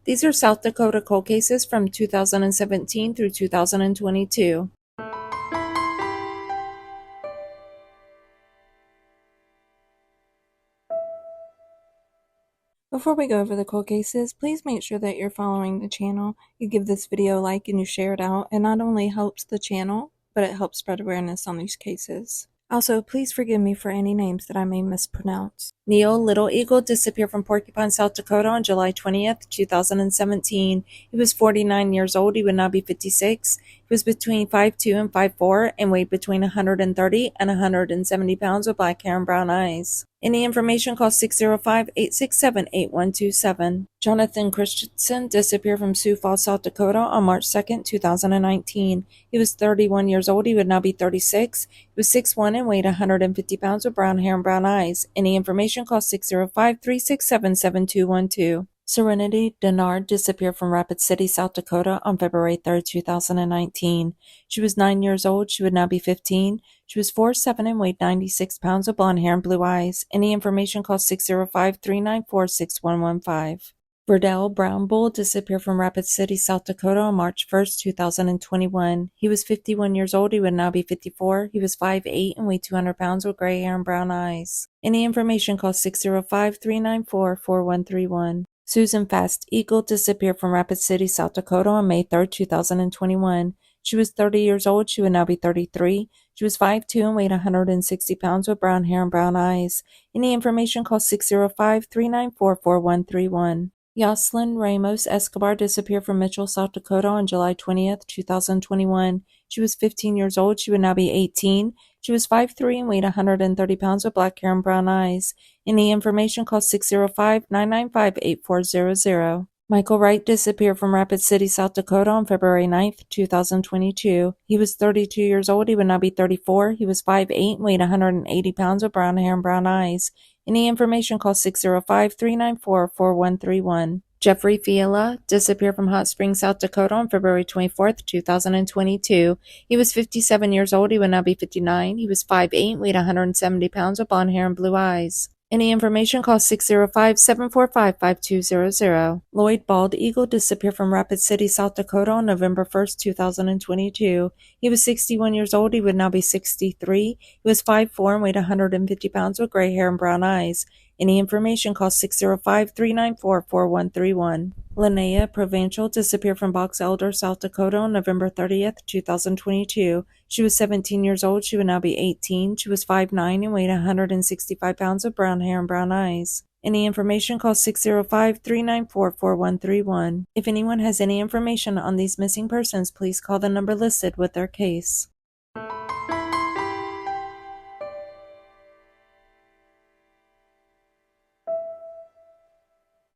These are South Dakota cold cases from 2017 through 2022. Before we go over the cold cases, please make sure that you're following the channel. You give this video a like and you share it out. It not only helps the channel, but it helps spread awareness on these cases. Also, please forgive me for any names that I may mispronounce. Neil Little Eagle disappeared from Porcupine, South Dakota on July 20th, 2017. He was 49 years old. He would now be 56. He was between 5'2" and 5'4" and weighed between 130 and 170 pounds with black hair and brown eyes. Any information, call 605-867-8127. Jonathan Christensen disappeared from Sioux Falls, South Dakota on March 2nd, 2019. He was 31 years old. He would now be 36. He was 6'1" and weighed 150 pounds with brown hair and brown eyes. Any information, call 605-367-7212. Serenity Denard disappeared from Rapid City, South Dakota on February 3, 2019. She was 9 years old. She would now be 15. She was 4'7" and weighed 96 pounds with blonde hair and blue eyes. Any information, call 605-394-6115. Verdell Brown Bull disappeared from Rapid City, South Dakota on March 1, 2021. He was 51 years old. He would now be 54. He was 5'8" and weighed 200 pounds with gray hair and brown eyes. Any information, call 605-394-4131. Susan Fast Eagle disappeared from Rapid City, South Dakota on May 3, 2021. She was 30 years old. She would now be 33. She was 5'2" and weighed 160 pounds with brown hair and brown eyes. Any information, call 605-394-4131. Yoselin Ramos Escobar disappeared from Mitchell, South Dakota on July 20th, 2021. She was 15 years old. She would now be 18. She was 5'3" and weighed 130 pounds with black hair and brown eyes. Any information, call 605-995-8400. Michael Wright disappeared from Rapid City, South Dakota on February 9th, 2022. He was 32 years old. He would now be 34. He was 5'8" and weighed 180 pounds with brown hair and brown eyes. Any information, call 605-394-4131. Jeffrey Fiala disappeared from Hot Springs, South Dakota on February 24th, 2022. He was 57 years old. He would now be 59. He was 5'8" and weighed 170 pounds with blonde hair and blue eyes. Any information, call 605-745-5200. Lloyd Bald Eagle disappeared from Rapid City, South Dakota on November 1st, 2022. He was 61 years old. He would now be 63. He was 5'4" and weighed 150 pounds with gray hair and brown eyes. Any information, call 605-394-4131. Linnea Provincial disappeared from Box Elder, South Dakota on November 30th, 2022. She was 17 years old. She would now be 18. She was 5'9" and weighed 165 pounds with brown hair and brown eyes. Any information, call 605-394-4131. If anyone has any information on these missing persons, please call the number listed with their case.